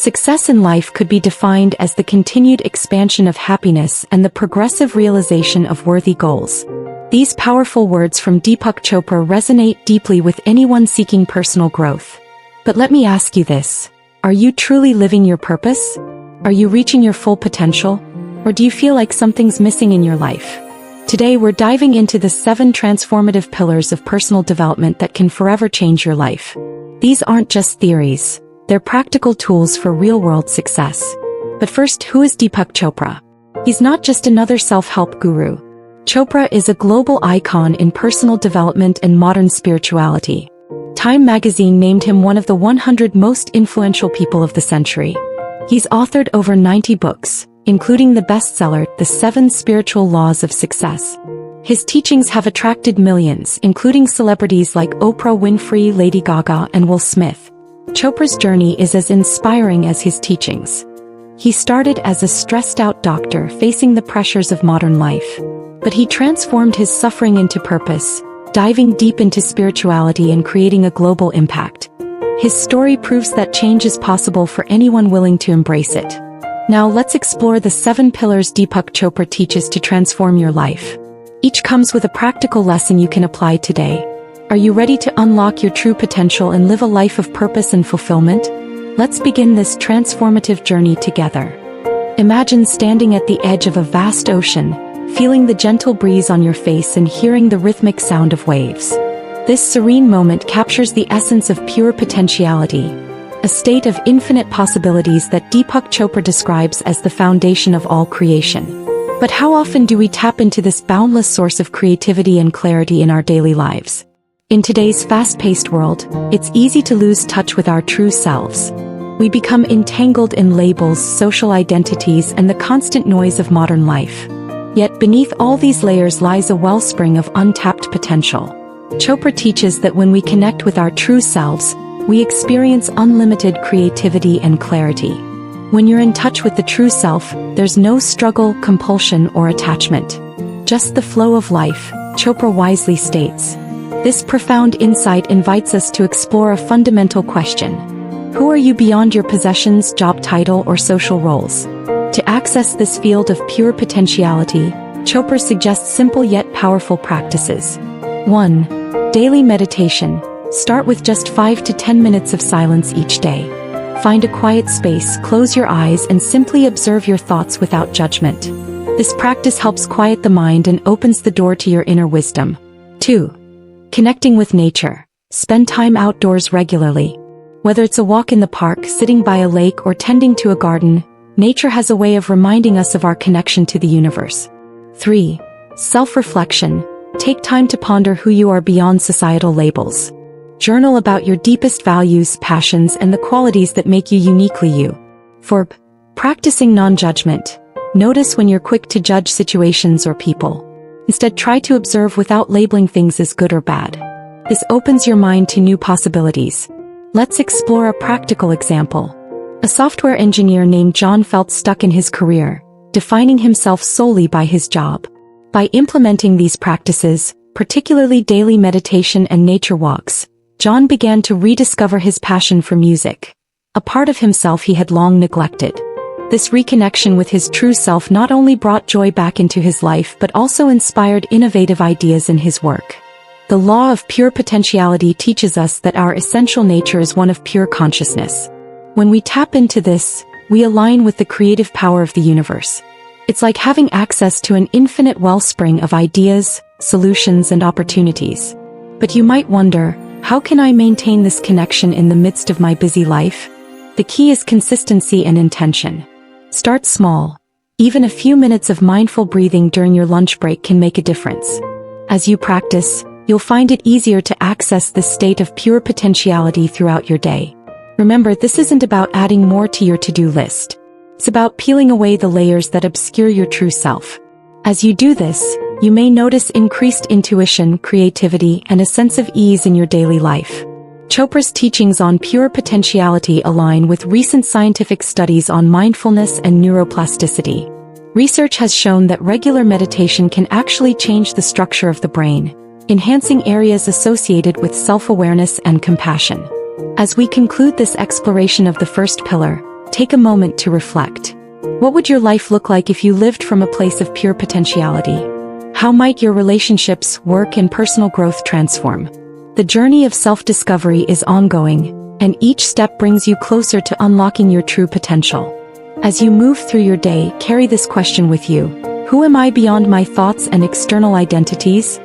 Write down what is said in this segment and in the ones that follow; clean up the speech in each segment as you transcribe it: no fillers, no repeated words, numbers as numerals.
success in life could be defined as the continued expansion of happiness and the progressive realization of worthy goals. These powerful words from Deepak Chopra resonate deeply with anyone seeking personal growth. But let me ask you this: are you truly living your purpose? Are you reaching your full potential? Or do you feel like something's missing in your life? Today we're diving into the 7 transformative pillars of personal development that can forever change your life. These aren't just theories, they're practical tools for real-world success. But first, who is Deepak Chopra? He's not just another self-help guru. Chopra is a global icon in personal development and modern spirituality. Time magazine named him one of the 100 most influential people of the century. He's authored over 90 books, including the bestseller, The 7 Spiritual Laws of Success. His teachings have attracted millions, including celebrities like Oprah Winfrey, Lady Gaga, and Will Smith. Chopra's journey is as inspiring as his teachings. He started as a stressed-out doctor facing the pressures of modern life. But he transformed his suffering into purpose, diving deep into spirituality and creating a global impact. His story proves that change is possible for anyone willing to embrace it. Now let's explore the 7 pillars Deepak Chopra teaches to transform your life. Each comes with a practical lesson you can apply today. Are you ready to unlock your true potential and live a life of purpose and fulfillment? Let's begin this transformative journey together. Imagine standing at the edge of a vast ocean, feeling the gentle breeze on your face and hearing the rhythmic sound of waves. This serene moment captures the essence of pure potentiality, a state of infinite possibilities that Deepak Chopra describes as the foundation of all creation. But how often do we tap into this boundless source of creativity and clarity in our daily lives? In today's fast-paced world, it's easy to lose touch with our true selves. We become entangled in labels, social identities, and the constant noise of modern life. Yet beneath all these layers lies a wellspring of untapped potential. Chopra teaches that when we connect with our true selves, we experience unlimited creativity and clarity. When you're in touch with the true self, there's no struggle, compulsion, or attachment. Just the flow of life, Chopra wisely states. This profound insight invites us to explore a fundamental question. Who are you beyond your possessions, job title, or social roles? To access this field of pure potentiality, Chopra suggests simple yet powerful practices. 1. Daily meditation. Start with just 5 to 10 minutes of silence each day. Find a quiet space, close your eyes, and simply observe your thoughts without judgment. This practice helps quiet the mind and opens the door to your inner wisdom. 2. Connecting with nature. Spend time outdoors regularly. Whether it's a walk in the park, sitting by a lake, or tending to a garden, nature has a way of reminding us of our connection to the universe. 3. Self-reflection. Take time to ponder who you are beyond societal labels. Journal about your deepest values, passions, and the qualities that make you uniquely you. 4. Practicing non-judgment. Notice when you're quick to judge situations or people. Instead, try to observe without labeling things as good or bad. This opens your mind to new possibilities. Let's explore a practical example. A software engineer named John felt stuck in his career, defining himself solely by his job. By implementing these practices, particularly daily meditation and nature walks, John began to rediscover his passion for music, a part of himself he had long neglected. This reconnection with his true self not only brought joy back into his life but also inspired innovative ideas in his work. The law of pure potentiality teaches us that our essential nature is one of pure consciousness. When we tap into this, we align with the creative power of the universe. It's like having access to an infinite wellspring of ideas, solutions, and opportunities. But you might wonder, how can I maintain this connection in the midst of my busy life? The key is consistency and intention. Start small. Even a few minutes of mindful breathing during your lunch break can make a difference. As you practice, you'll find it easier to access this state of pure potentiality throughout your day. Remember, this isn't about adding more to your to-do list. It's about peeling away the layers that obscure your true self. As you do this, you may notice increased intuition, creativity, and a sense of ease in your daily life. Chopra's teachings on pure potentiality align with recent scientific studies on mindfulness and neuroplasticity. Research has shown that regular meditation can actually change the structure of the brain, enhancing areas associated with self-awareness and compassion. As we conclude this exploration of the first pillar, take a moment to reflect. What would your life look like if you lived from a place of pure potentiality? How might your relationships, work, and personal growth transform? The journey of self-discovery is ongoing, and each step brings you closer to unlocking your true potential. As you move through your day, carry this question with you. Who am I beyond my thoughts and external identities?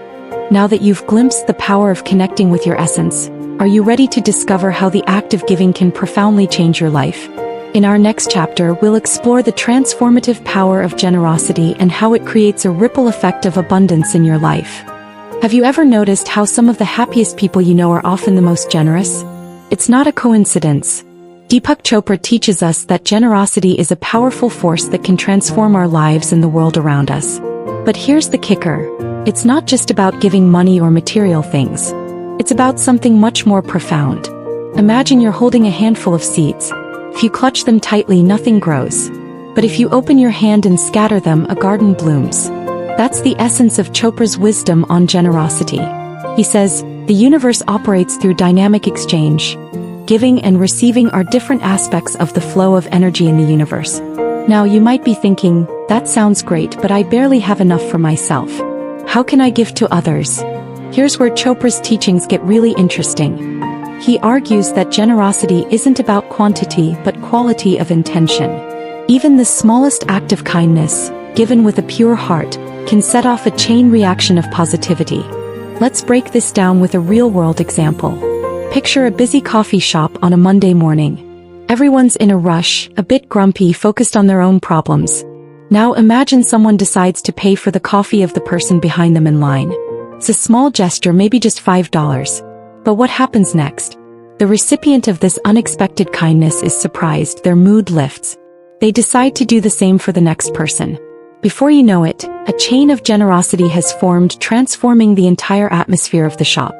Now that you've glimpsed the power of connecting with your essence, are you ready to discover how the act of giving can profoundly change your life? In our next chapter, we'll explore the transformative power of generosity and how it creates a ripple effect of abundance in your life. Have you ever noticed how some of the happiest people you know are often the most generous? It's not a coincidence. Deepak Chopra teaches us that generosity is a powerful force that can transform our lives and the world around us. But here's the kicker. It's not just about giving money or material things. It's about something much more profound. Imagine you're holding a handful of seeds. If you clutch them tightly, nothing grows. But if you open your hand and scatter them, a garden blooms. That's the essence of Chopra's wisdom on generosity. He says, the universe operates through dynamic exchange. Giving and receiving are different aspects of the flow of energy in the universe. Now you might be thinking, that sounds great, but I barely have enough for myself. How can I give to others? Here's where Chopra's teachings get really interesting. He argues that generosity isn't about quantity but quality of intention. Even the smallest act of kindness, given with a pure heart, can set off a chain reaction of positivity. Let's break this down with a real-world example. Picture a busy coffee shop on a Monday morning. Everyone's in a rush, a bit grumpy, focused on their own problems. Now imagine someone decides to pay for the coffee of the person behind them in line. It's a small gesture, maybe just $5. But what happens next? The recipient of this unexpected kindness is surprised, their mood lifts. They decide to do the same for the next person. Before you know it, a chain of generosity has formed, transforming the entire atmosphere of the shop.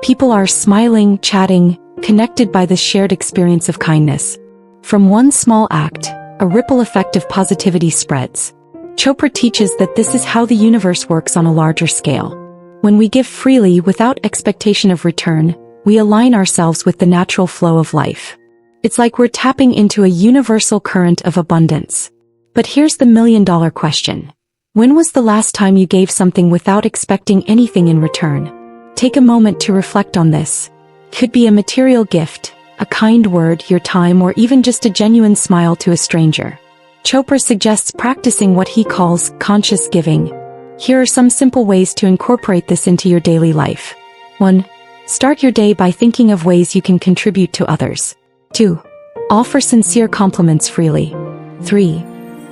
People are smiling, chatting, connected by this shared experience of kindness. From one small act, a ripple effect of positivity spreads. Chopra teaches that this is how the universe works on a larger scale. When we give freely without expectation of return, we align ourselves with the natural flow of life. It's like we're tapping into a universal current of abundance. But here's the million-dollar question. When was the last time you gave something without expecting anything in return? Take a moment to reflect on this. Could be a material gift, a kind word, your time, or even just a genuine smile to a stranger. Chopra suggests practicing what he calls conscious giving. Here are some simple ways to incorporate this into your daily life. 1. Start your day by thinking of ways you can contribute to others. 2. Offer sincere compliments freely. 3.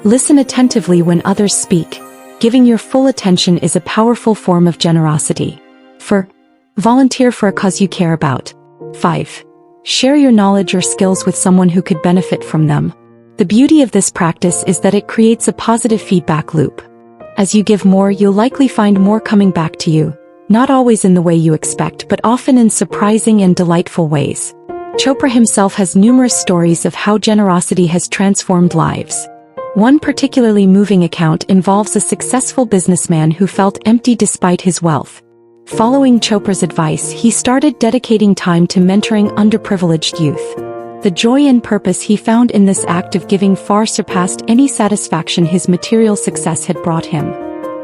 Listen attentively when others speak. Giving your full attention is a powerful form of generosity. 4. Volunteer for a cause you care about. 5. Share your knowledge or skills with someone who could benefit from them. The beauty of this practice is that it creates a positive feedback loop. As you give more, you'll likely find more coming back to you, not always in the way you expect, but often in surprising and delightful ways. Chopra himself has numerous stories of how generosity has transformed lives. One particularly moving account involves a successful businessman who felt empty despite his wealth. Following Chopra's advice, he started dedicating time to mentoring underprivileged youth. The joy and purpose he found in this act of giving far surpassed any satisfaction his material success had brought him.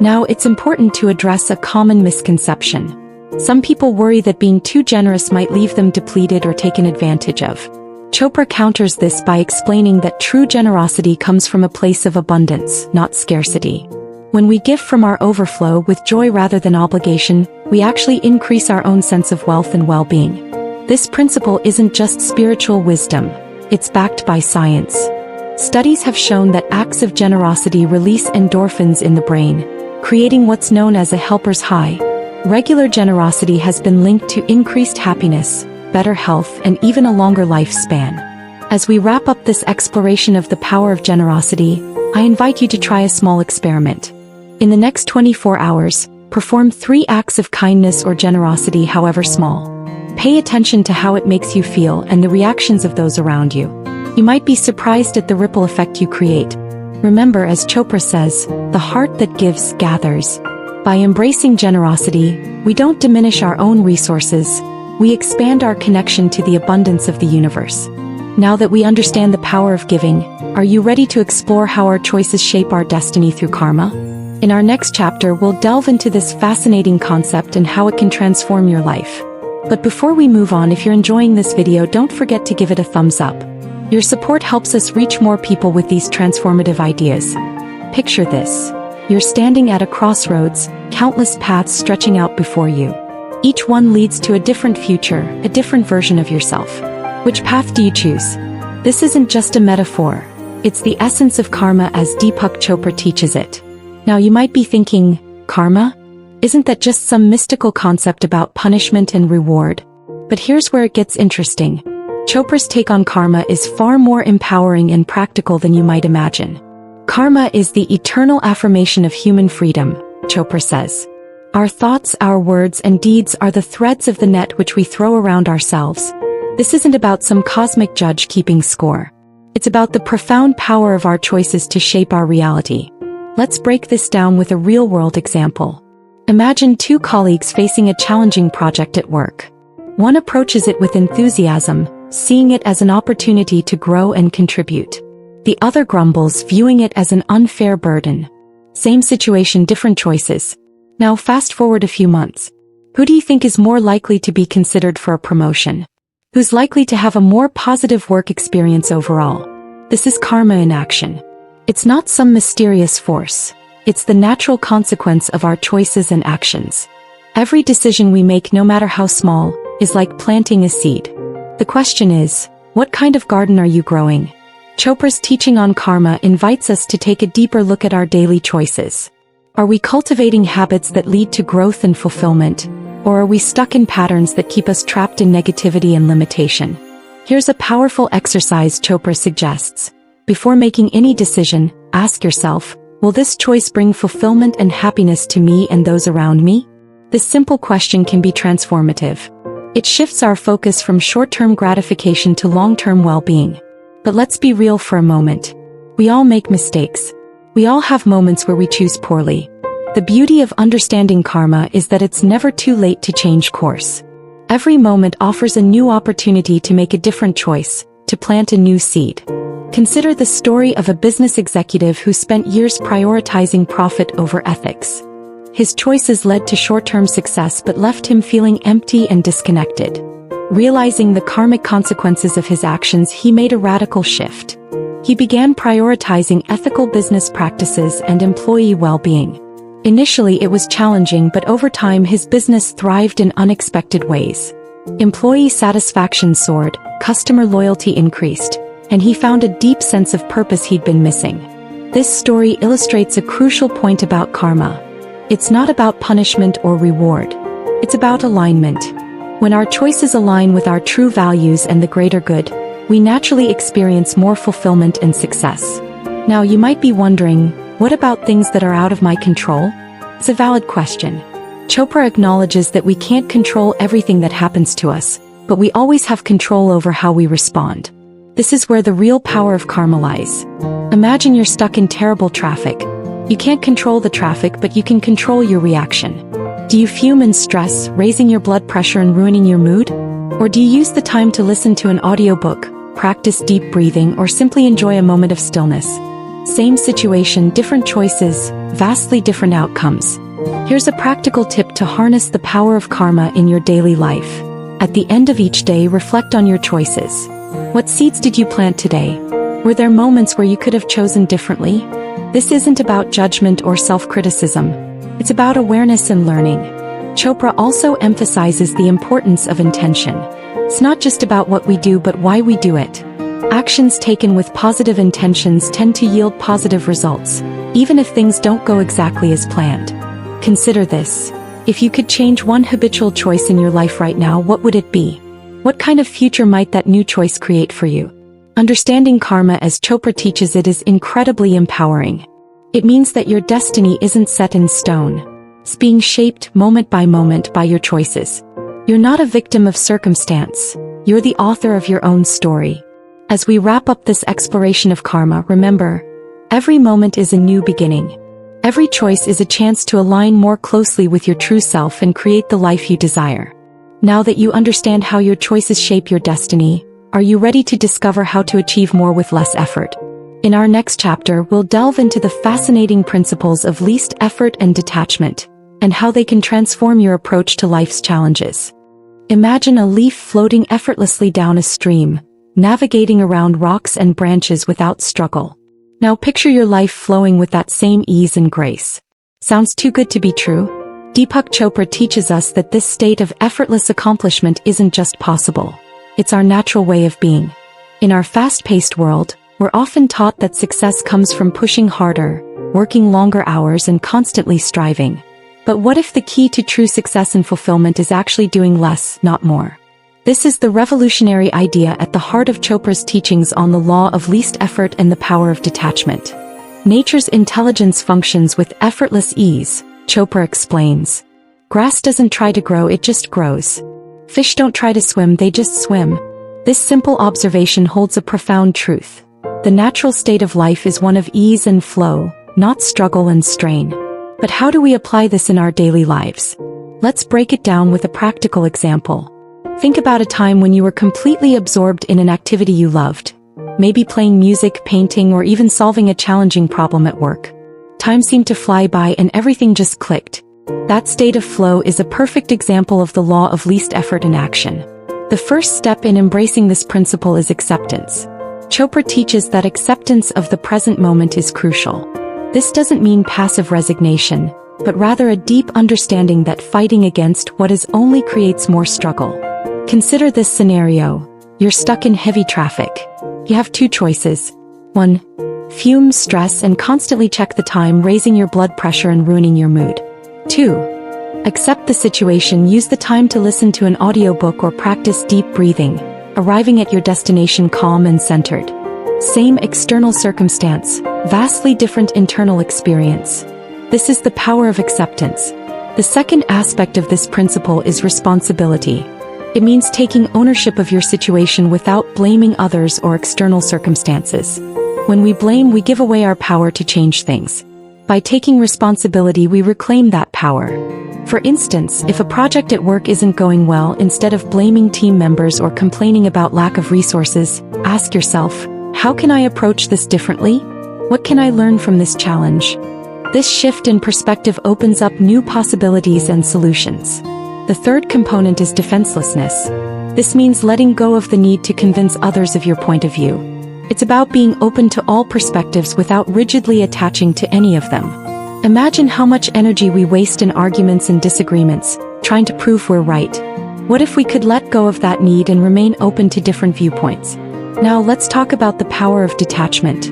Now, it's important to address a common misconception. Some people worry that being too generous might leave them depleted or taken advantage of. Chopra counters this by explaining that true generosity comes from a place of abundance, not scarcity. When we give from our overflow with joy rather than obligation, we actually increase our own sense of wealth and well-being. This principle isn't just spiritual wisdom, it's backed by science. Studies have shown that acts of generosity release endorphins in the brain, creating what's known as a helper's high. Regular generosity has been linked to increased happiness, better health, and even a longer lifespan. As we wrap up this exploration of the power of generosity, I invite you to try a small experiment. In the next 24 hours, perform 3 acts of kindness or generosity, however small. Pay attention to how it makes you feel and the reactions of those around you. You might be surprised at the ripple effect you create. Remember, as Chopra says, the heart that gives gathers. By embracing generosity, we don't diminish our own resources, we expand our connection to the abundance of the universe. Now that we understand the power of giving, are you ready to explore how our choices shape our destiny through karma? In our next chapter, we'll delve into this fascinating concept and how it can transform your life. But before we move on, if you're enjoying this video, don't forget to give it a thumbs up. Your support helps us reach more people with these transformative ideas. Picture this. You're standing at a crossroads, countless paths stretching out before you. Each one leads to a different future, a different version of yourself. Which path do you choose? This isn't just a metaphor. It's the essence of karma as Deepak Chopra teaches it. Now you might be thinking, karma? Isn't that just some mystical concept about punishment and reward? But here's where it gets interesting. Chopra's take on karma is far more empowering and practical than you might imagine. Karma is the eternal affirmation of human freedom, Chopra says. Our thoughts, our words, and deeds are the threads of the net which we throw around ourselves. This isn't about some cosmic judge keeping score. It's about the profound power of our choices to shape our reality. Let's break this down with a real-world example. Imagine two colleagues facing a challenging project at work. One approaches it with enthusiasm, seeing it as an opportunity to grow and contribute. The other grumbles, viewing it as an unfair burden. Same situation, different choices. Now fast forward a few months. Who do you think is more likely to be considered for a promotion? Who's likely to have a more positive work experience overall? This is karma in action. It's not some mysterious force. It's the natural consequence of our choices and actions. Every decision we make, no matter how small, is like planting a seed. The question is, what kind of garden are you growing? Chopra's teaching on karma invites us to take a deeper look at our daily choices. Are we cultivating habits that lead to growth and fulfillment, or are we stuck in patterns that keep us trapped in negativity and limitation? Here's a powerful exercise Chopra suggests. Before making any decision, ask yourself, will this choice bring fulfillment and happiness to me and those around me? This simple question can be transformative. It shifts our focus from short-term gratification to long-term well-being. But let's be real for a moment. We all make mistakes. We all have moments where we choose poorly. The beauty of understanding karma is that it's never too late to change course. Every moment offers a new opportunity to make a different choice, to plant a new seed. Consider the story of a business executive who spent years prioritizing profit over ethics. His choices led to short-term success but left him feeling empty and disconnected. Realizing the karmic consequences of his actions, he made a radical shift. He began prioritizing ethical business practices and employee well-being. Initially it was challenging, but over time his business thrived in unexpected ways. Employee satisfaction soared, customer loyalty increased, and he found a deep sense of purpose he'd been missing. This story illustrates a crucial point about karma. It's not about punishment or reward. It's about alignment. When our choices align with our true values and the greater good, we naturally experience more fulfillment and success. Now you might be wondering, what about things that are out of my control? It's a valid question. Chopra acknowledges that we can't control everything that happens to us, but we always have control over how we respond. This is where the real power of karma lies. Imagine you're stuck in terrible traffic. You can't control the traffic, but you can control your reaction. Do you fume in stress, raising your blood pressure and ruining your mood? Or do you use the time to listen to an audiobook, practice deep breathing, or simply enjoy a moment of stillness? Same situation, different choices, vastly different outcomes. Here's a practical tip to harness the power of karma in your daily life. At the end of each day, reflect on your choices. What seeds did you plant today? Were there moments where you could have chosen differently? This isn't about judgment or self-criticism. It's about awareness and learning. Chopra also emphasizes the importance of intention. It's not just about what we do, but why we do it. Actions taken with positive intentions tend to yield positive results, even if things don't go exactly as planned. Consider this. If you could change one habitual choice in your life right now, what would it be? What kind of future might that new choice create for you? Understanding karma as Chopra teaches it is incredibly empowering. It means that your destiny isn't set in stone. It's being shaped moment by your choices. You're not a victim of circumstance. You're the author of your own story. As we wrap up this exploration of karma, remember, every moment is a new beginning. Every choice is a chance to align more closely with your true self and create the life you desire. Now that you understand how your choices shape your destiny, Are you ready to discover how to achieve more with less effort? In our next chapter, we'll delve into the fascinating principles of least effort and detachment, and how they can transform your approach to life's challenges. Imagine a leaf floating effortlessly down a stream, navigating around rocks and branches without struggle. Now picture your life flowing with that same ease and grace. Sounds too good to be true? Deepak Chopra teaches us that this state of effortless accomplishment isn't just possible. It's our natural way of being. In our fast-paced world, we're often taught that success comes from pushing harder, working longer hours and constantly striving. But what if the key to true success and fulfillment is actually doing less, not more? This is the revolutionary idea at the heart of Chopra's teachings on the law of least effort and the power of detachment. Nature's intelligence functions with effortless ease, Chopra explains. Grass doesn't try to grow, it just grows. Fish don't try to swim, they just swim. This simple observation holds a profound truth. The natural state of life is one of ease and flow, not struggle and strain. But how do we apply this in our daily lives? Let's break it down with a practical example. Think about a time when you were completely absorbed in an activity you loved. Maybe playing music, painting, or even solving a challenging problem at work. Time seemed to fly by and everything just clicked. That state of flow is a perfect example of the law of least effort in action. The first step in embracing this principle is acceptance. Chopra teaches that acceptance of the present moment is crucial. This doesn't mean passive resignation, but rather a deep understanding that fighting against what is only creates more struggle. Consider this scenario. You're stuck in heavy traffic. You have two choices. 1. Fume, stress, and constantly check the time, raising your blood pressure and ruining your mood. 2. Accept the situation, use the time to listen to an audiobook or practice deep breathing, arriving at your destination calm and centered. Same external circumstance, vastly different internal experience. This is the power of acceptance. The second aspect of this principle is responsibility. It means taking ownership of your situation without blaming others or external circumstances. When we blame, we give away our power to change things. By taking responsibility, we reclaim that power. For instance, if a project at work isn't going well, instead of blaming team members or complaining about lack of resources, ask yourself, how can I approach this differently? What can I learn from this challenge? This shift in perspective opens up new possibilities and solutions. The third component is defenselessness. This means letting go of the need to convince others of your point of view. It's about being open to all perspectives without rigidly attaching to any of them. Imagine how much energy we waste in arguments and disagreements, trying to prove we're right. What if we could let go of that need and remain open to different viewpoints? Now let's talk about the power of detachment.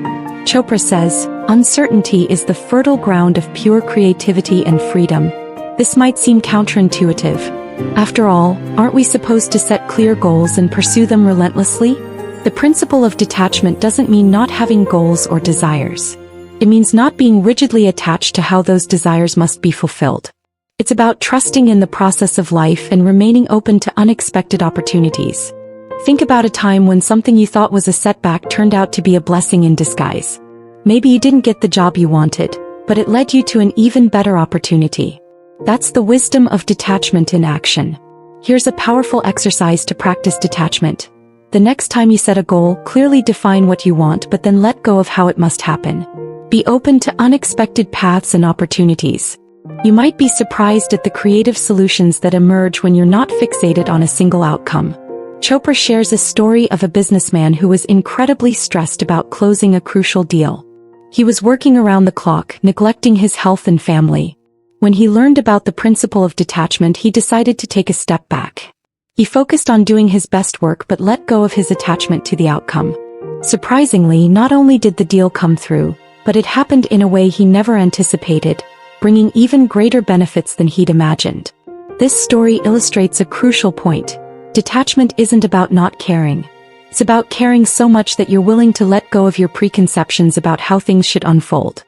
Chopra says, uncertainty is the fertile ground of pure creativity and freedom. This might seem counterintuitive. After all, aren't we supposed to set clear goals and pursue them relentlessly? The principle of detachment doesn't mean not having goals or desires. It means not being rigidly attached to how those desires must be fulfilled. It's about trusting in the process of life and remaining open to unexpected opportunities. Think about a time when something you thought was a setback turned out to be a blessing in disguise. Maybe you didn't get the job you wanted, but it led you to an even better opportunity. That's the wisdom of detachment in action. Here's a powerful exercise to practice detachment. The next time you set a goal, clearly define what you want, but then let go of how it must happen. Be open to unexpected paths and opportunities. You might be surprised at the creative solutions that emerge when you're not fixated on a single outcome. Chopra shares a story of a businessman who was incredibly stressed about closing a crucial deal. He was working around the clock, neglecting his health and family. When he learned about the principle of detachment, he decided to take a step back. He focused on doing his best work but let go of his attachment to the outcome. Surprisingly, not only did the deal come through, but it happened in a way he never anticipated, bringing even greater benefits than he'd imagined. This story illustrates a crucial point. Detachment isn't about not caring. It's about caring so much that you're willing to let go of your preconceptions about how things should unfold.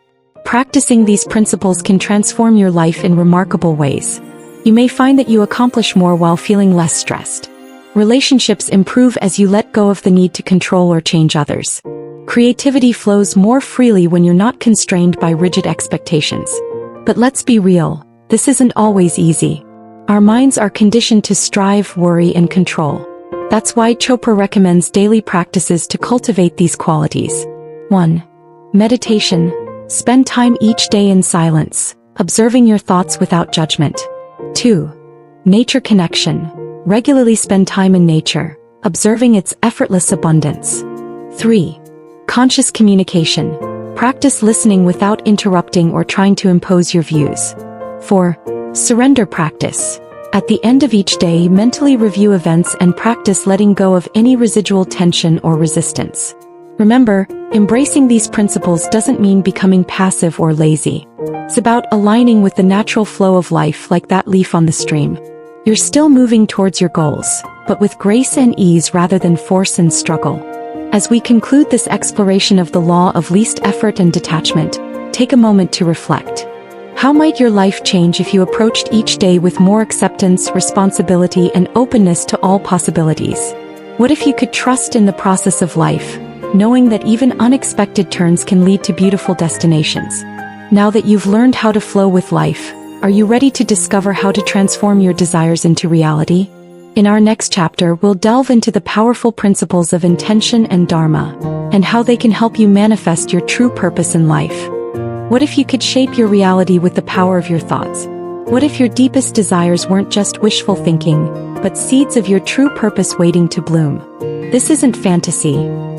Practicing these principles can transform your life in remarkable ways. You may find that you accomplish more while feeling less stressed. Relationships improve as you let go of the need to control or change others. Creativity flows more freely when you're not constrained by rigid expectations. But let's be real, this isn't always easy. Our minds are conditioned to strive, worry, and control. That's why Chopra recommends daily practices to cultivate these qualities. 1. Meditation. Spend time each day in silence, observing your thoughts without judgment. 2. Nature connection. Regularly spend time in nature, observing its effortless abundance. 3. Conscious communication. Practice listening without interrupting or trying to impose your views. 4. Surrender practice. At the end of each day, mentally review events and practice letting go of any residual tension or resistance. Remember, embracing these principles doesn't mean becoming passive or lazy. It's about aligning with the natural flow of life like that leaf on the stream. You're still moving towards your goals, but with grace and ease rather than force and struggle. As we conclude this exploration of the law of least effort and detachment, take a moment to reflect. How might your life change if you approached each day with more acceptance, responsibility, and openness to all possibilities? What if you could trust in the process of life, knowing that even unexpected turns can lead to beautiful destinations? Now that you've learned how to flow with life, are you ready to discover how to transform your desires into reality? In our next chapter, we'll delve into the powerful principles of intention and Dharma, and how they can help you manifest your true purpose in life. What if you could shape your reality with the power of your thoughts? What if your deepest desires weren't just wishful thinking, but seeds of your true purpose waiting to bloom? This isn't fantasy.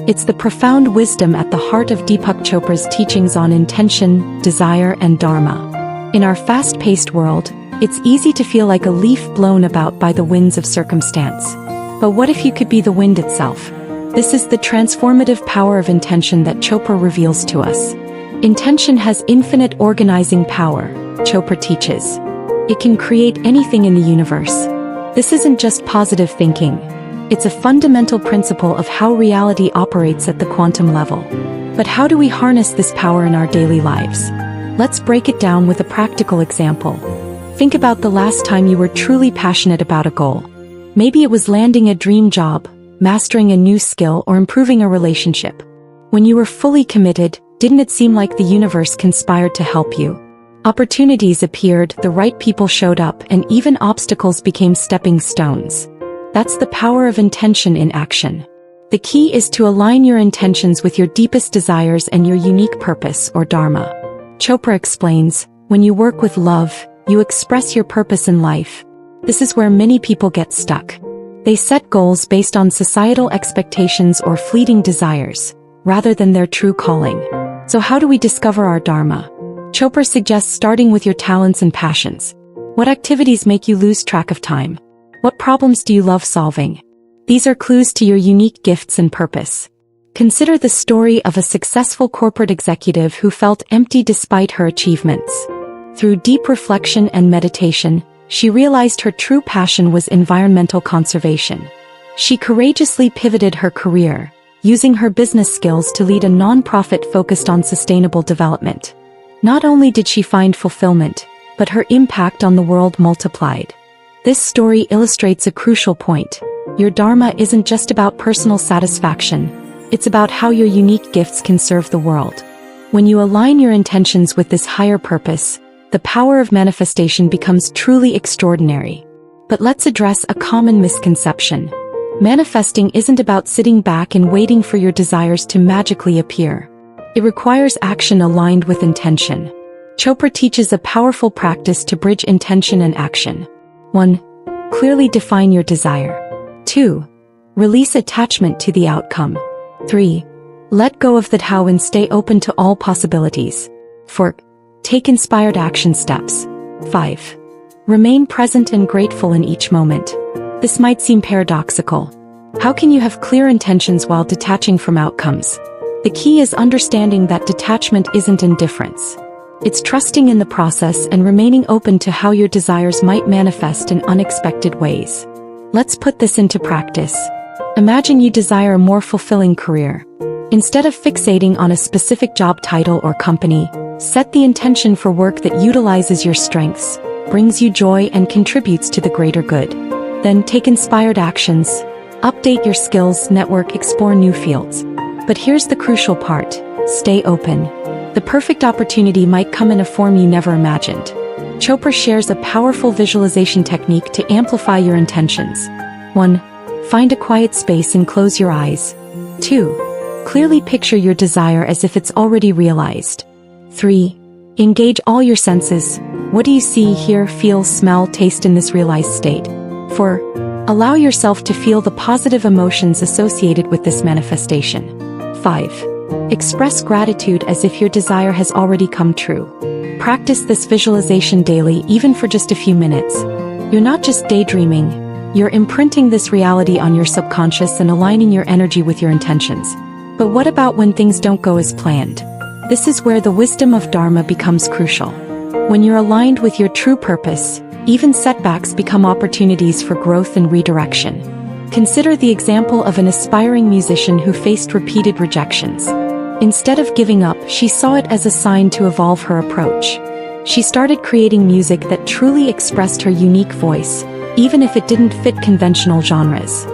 It's the profound wisdom at the heart of Deepak Chopra's teachings on intention, desire, and Dharma. In our fast-paced world, it's easy to feel like a leaf blown about by the winds of circumstance. But what if you could be the wind itself? This is the transformative power of intention that Chopra reveals to us. Intention has infinite organizing power, Chopra teaches. It can create anything in the universe. This isn't just positive thinking. It's a fundamental principle of how reality operates at the quantum level. But how do we harness this power in our daily lives? Let's break it down with a practical example. Think about the last time you were truly passionate about a goal. Maybe it was landing a dream job, mastering a new skill, or improving a relationship. When you were fully committed, didn't it seem like the universe conspired to help you? Opportunities appeared, the right people showed up, and even obstacles became stepping stones. That's the power of intention in action. The key is to align your intentions with your deepest desires and your unique purpose or Dharma. Chopra explains, when you work with love, you express your purpose in life. This is where many people get stuck. They set goals based on societal expectations or fleeting desires, rather than their true calling. So how do we discover our Dharma? Chopra suggests starting with your talents and passions. What activities make you lose track of time? What problems do you love solving? These are clues to your unique gifts and purpose. Consider the story of a successful corporate executive who felt empty despite her achievements. Through deep reflection and meditation, she realized her true passion was environmental conservation. She courageously pivoted her career, using her business skills to lead a nonprofit focused on sustainable development. Not only did she find fulfillment, but her impact on the world multiplied. This story illustrates a crucial point. Your Dharma isn't just about personal satisfaction. It's about how your unique gifts can serve the world. When you align your intentions with this higher purpose, the power of manifestation becomes truly extraordinary. But let's address a common misconception. Manifesting isn't about sitting back and waiting for your desires to magically appear. It requires action aligned with intention. Chopra teaches a powerful practice to bridge intention and action. 1. Clearly define your desire. 2. Release attachment to the outcome. 3. Let go of the how and stay open to all possibilities. 4. Take inspired action steps. 5. Remain present and grateful in each moment. This might seem paradoxical. How can you have clear intentions while detaching from outcomes? The key is understanding that detachment isn't indifference. It's trusting in the process and remaining open to how your desires might manifest in unexpected ways. Let's put this into practice. Imagine you desire a more fulfilling career. Instead of fixating on a specific job title or company, set the intention for work that utilizes your strengths, brings you joy, and contributes to the greater good. Then take inspired actions. Update your skills, network, explore new fields. But here's the crucial part. Stay open. The perfect opportunity might come in a form you never imagined. Chopra shares a powerful visualization technique to amplify your intentions. 1. Find a quiet space and close your eyes. 2. Clearly picture your desire as if it's already realized. 3. Engage all your senses. What do you see, hear, feel, smell, taste in this realized state? 4. Allow yourself to feel the positive emotions associated with this manifestation. 5. Express gratitude as if your desire has already come true. Practice this visualization daily, even for just a few minutes. You're not just daydreaming, you're imprinting this reality on your subconscious and aligning your energy with your intentions. But what about when things don't go as planned? This is where the wisdom of Dharma becomes crucial. When you're aligned with your true purpose, even setbacks become opportunities for growth and redirection. Consider the example of an aspiring musician who faced repeated rejections. Instead of giving up, she saw it as a sign to evolve her approach. She started creating music that truly expressed her unique voice, even if it didn't fit conventional genres.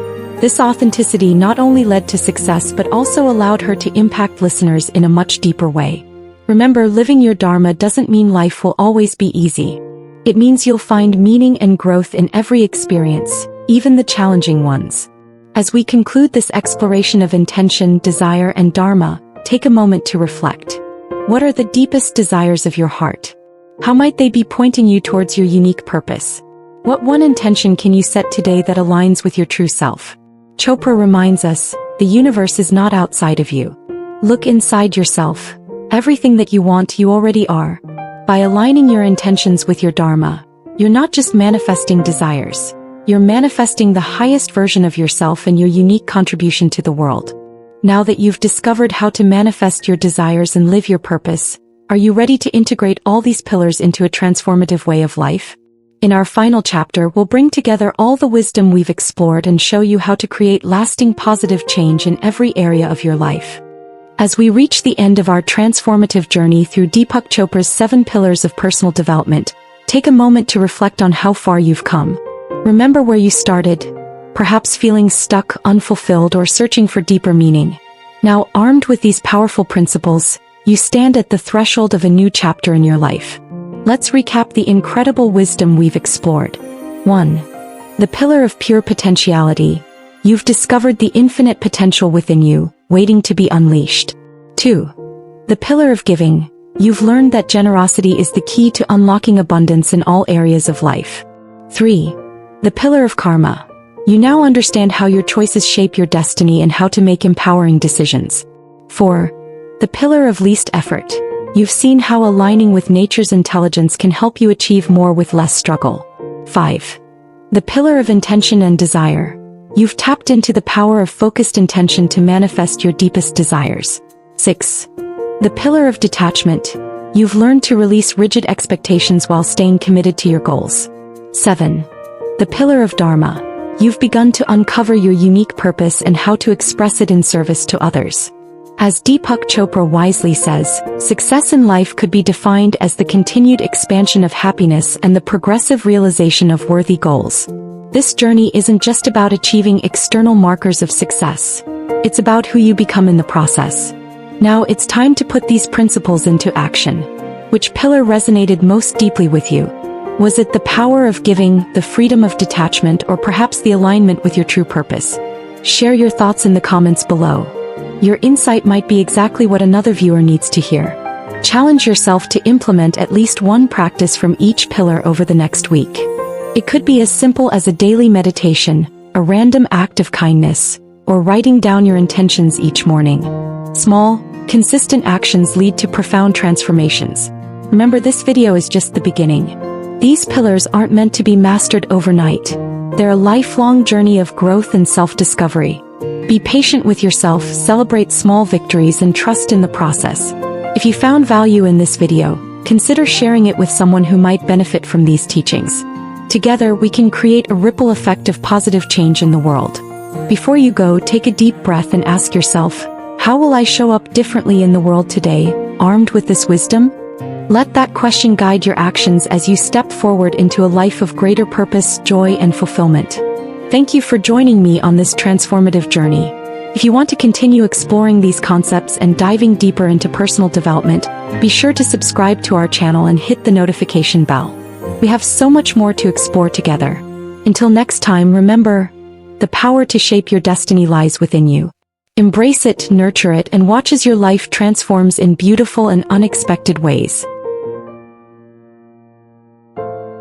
This authenticity not only led to success but also allowed her to impact listeners in a much deeper way. Remember, living your Dharma doesn't mean life will always be easy. It means you'll find meaning and growth in every experience, even the challenging ones. As we conclude this exploration of intention, desire, and Dharma, take a moment to reflect. What are the deepest desires of your heart? How might they be pointing you towards your unique purpose? What one intention can you set today that aligns with your true self? Chopra reminds us, the universe is not outside of you. Look inside yourself. Everything that you want, you already are. By aligning your intentions with your Dharma, you're not just manifesting desires. You're manifesting the highest version of yourself and your unique contribution to the world. Now that you've discovered how to manifest your desires and live your purpose, are you ready to integrate all these pillars into a transformative way of life? In our final chapter, we'll bring together all the wisdom we've explored and show you how to create lasting positive change in every area of your life. As we reach the end of our transformative journey through Deepak Chopra's 7 pillars of personal development, take a moment to reflect on how far you've come. Remember where you started, perhaps feeling stuck, unfulfilled, or searching for deeper meaning. Now, armed with these powerful principles, you stand at the threshold of a new chapter in your life. Let's recap the incredible wisdom we've explored. 1. The pillar of pure potentiality. You've discovered the infinite potential within you, waiting to be unleashed. 2. The pillar of giving. You've learned that generosity is the key to unlocking abundance in all areas of life. 3. The pillar of karma. You now understand how your choices shape your destiny and how to make empowering decisions. 4. The pillar of least effort. You've seen how aligning with nature's intelligence can help you achieve more with less struggle. 5. The pillar of intention and desire. You've tapped into the power of focused intention to manifest your deepest desires. 6. The pillar of detachment. You've learned to release rigid expectations while staying committed to your goals. 7. The pillar of Dharma. You've begun to uncover your unique purpose and how to express it in service to others. As Deepak Chopra wisely says, success in life could be defined as the continued expansion of happiness and the progressive realization of worthy goals. This journey isn't just about achieving external markers of success. It's about who you become in the process. Now it's time to put these principles into action. Which pillar resonated most deeply with you? Was it the power of giving, the freedom of detachment, or perhaps the alignment with your true purpose? Share your thoughts in the comments below. Your insight might be exactly what another viewer needs to hear. Challenge yourself to implement at least one practice from each pillar over the next week. It could be as simple as a daily meditation, a random act of kindness, or writing down your intentions each morning. Small, consistent actions lead to profound transformations. Remember, this video is just the beginning. These pillars aren't meant to be mastered overnight. They're a lifelong journey of growth and self-discovery. Be patient with yourself, celebrate small victories, and trust in the process. If you found value in this video, consider sharing it with someone who might benefit from these teachings. Together, we can create a ripple effect of positive change in the world. Before you go, take a deep breath and ask yourself, how will I show up differently in the world today, armed with this wisdom? Let that question guide your actions as you step forward into a life of greater purpose, joy, and fulfillment. Thank you for joining me on this transformative journey. If you want to continue exploring these concepts and diving deeper into personal development, be sure to subscribe to our channel and hit the notification bell. We have so much more to explore together. Until next time, remember, The power to shape your destiny lies within you. Embrace it, nurture it, and watch as your life transforms in beautiful and unexpected ways.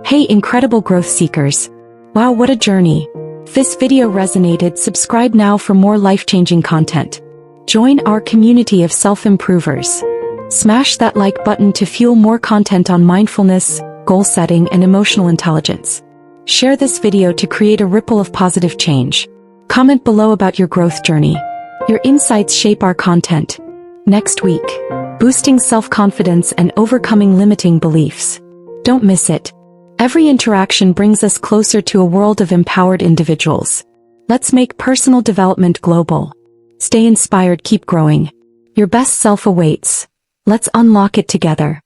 Hey, incredible growth seekers! Wow, what a journey! If this video resonated, subscribe now for more life-changing content. Join our community of self-improvers. Smash that like button to fuel more content on mindfulness, goal setting, and emotional intelligence. Share this video to create a ripple of positive change. Comment below about your growth journey. Your insights shape our content. Next week, boosting self-confidence and overcoming limiting beliefs. Don't miss it. Every interaction brings us closer to a world of empowered individuals. Let's make personal development global. Stay inspired, keep growing. Your best self awaits. Let's unlock it together.